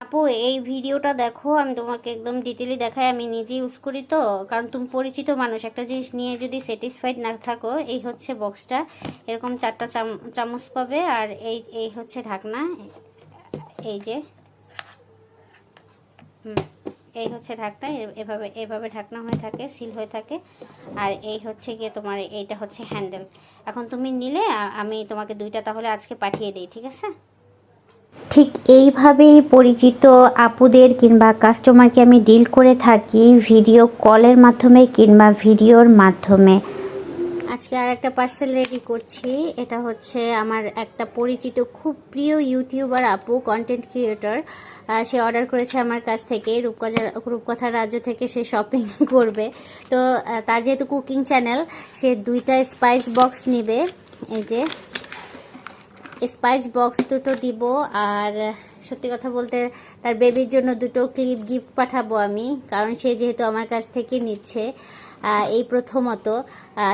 আপু এই ভিডিওটা দেখো, আমি তোমাকে একদম ডিটেইলি দেখাই। আমি নিজে ইউজ করি তো, কারণ তুমি পরিচিত মানুষ। একটা জিনিস নিয়ে যদি স্যাটিসফাইড না থাকো, এই হচ্ছে বক্সটা, এরকম 4টা চামচ পাবে। আর এই এই হচ্ছে ঢাকনা, এই যে এই হচ্ছে ঢাকনা। এভাবে এভাবে ঢাকনা হয়ে থাকে, সিল হয়ে থাকে। আর এই হচ্ছে গিয়ে তোমার, এইটা হচ্ছে হ্যান্ডেল। এখন তুমি নিলে আমি তোমাকে 2টা তাহলে আজকে পাঠিয়ে দিই, ঠিক আছে? ঠিক এইভাবেই পরিচিত আপুদের কিংবা কাস্টমারকে আমি ডিল করে থাকি, ভিডিও কলের মাধ্যমে কিংবা ভিডিওর মাধ্যমে। আজকে আর একটা পার্সেল রেডি করছি। এটা হচ্ছে আমার একটা পরিচিত খুব প্রিয় ইউটিউবার আপু, কন্টেন্ট ক্রিয়েটর। সে অর্ডার করেছে আমার কাছ থেকে, রূপকথা রাজ্য থেকে সে শপিং করবে। তো তার যেহেতু কুকিং চ্যানেল, সে 2টা স্পাইস বক্স নেবে। এই যে স্পাইস বক্স 2টো দিব। আর সত্যি কথা বলতে তার বেবির জন্য 2টো ক্লিপ গিফট পাঠাবো আমি, কারণ সে যেহেতু আমার কাছ থেকে নিচ্ছে এই প্রথমত।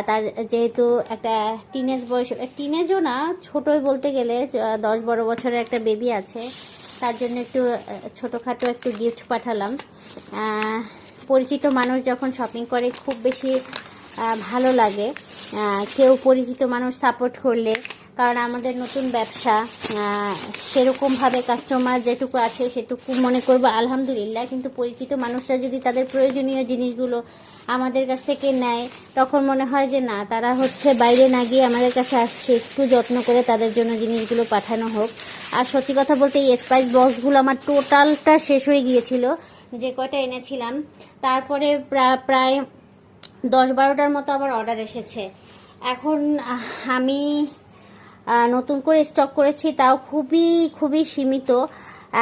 তার যেহেতু একটা টিনেজ বয়স, টিনেজও না, ছোটোই বলতে গেলে 10-12 বছরের একটা বেবি আছে, তার জন্য একটু ছোটোখাটো একটু গিফট পাঠালাম। পরিচিত মানুষ যখন শপিং করে খুব বেশি ভালো লাগে, কেউ পরিচিত মানুষ সাপোর্ট করলে। কারণ আমাদের নতুন ব্যবসা, সেরকমভাবে কাস্টমার যেটুকু আছে সেটুকু মনে করবো আলহামদুলিল্লাহ। কিন্তু পরিচিত মানুষরা যদি তাদের প্রয়োজনীয় জিনিসগুলো আমাদের কাছ থেকে নেয়, তখন মনে হয় যে না, তারা হচ্ছে বাইরে না গিয়ে আমাদের কাছে আসছে, একটু যত্ন করে তাদের জন্য জিনিসগুলো পাঠানো হোক। আর সত্যি কথা বলতে এই স্পাইস বক্সগুলো আমার টোটালটা শেষ হয়ে গিয়েছিল, যে কয়টা এনেছিলাম। তারপরে প্রায় 10-12টার মতো আবার অর্ডার এসেছে। এখন আমি নতুন করে স্টক করেছি, তাও খুবই খুবই সীমিত।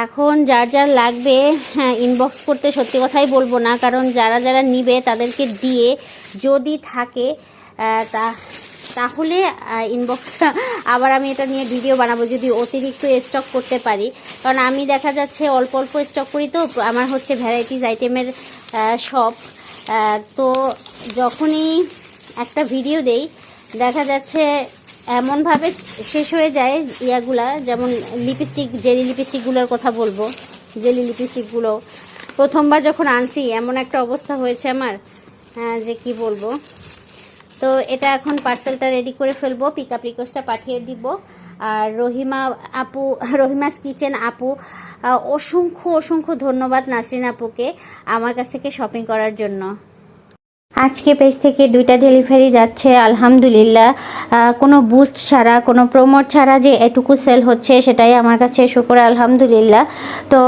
এখন যার যার লাগবে ইনবক্স করতে, সত্যি কথাই বলবো না, কারণ যারা যারা নিবে তাদেরকে দিয়ে যদি থাকে তাহলে ইনবক্সটা আবার আমি এটা নিয়ে ভিডিও বানাবো, যদি অতিরিক্ত স্টক করতে পারি। কারণ আমি দেখা যাচ্ছে অল্প অল্প স্টক করি, তো আমার হচ্ছে ভ্যারাইটিস আইটেমের শপ। তো যখনই একটা ভিডিও দেই, দেখা যাচ্ছে এমনভাবে শেষ হয়ে যায় ইয়াগুলা। যেমন লিপস্টিক, জেলি লিপস্টিকগুলোর কথা বলবো। জেলি লিপস্টিকগুলো প্রথমবার যখন আনছি এমন একটা অবস্থা হয়েছে আমার, যে কি বলবো। তো এটা এখন পার্সেলটা রেডি করে ফেলবো, পিকআপ রিকোয়েস্টটা পাঠিয়ে দিব। আর রহিমাস কিচেন আপু, অসংখ্য অসংখ্য ধন্যবাদ নাসরিন আপুকে আমার কাছ থেকে শপিং করার জন্য। আজকে পেজ থেকে 2টা ডেলিভারি যাচ্ছে আলহামদুলিল্লাহ। কোনো বুস্ট ছাড়া, কোনো প্রমোট ছাড়া যে এটুকু সেল হচ্ছে, সেটাই আমার কাছে শুকর আলহামদুলিল্লাহ। তো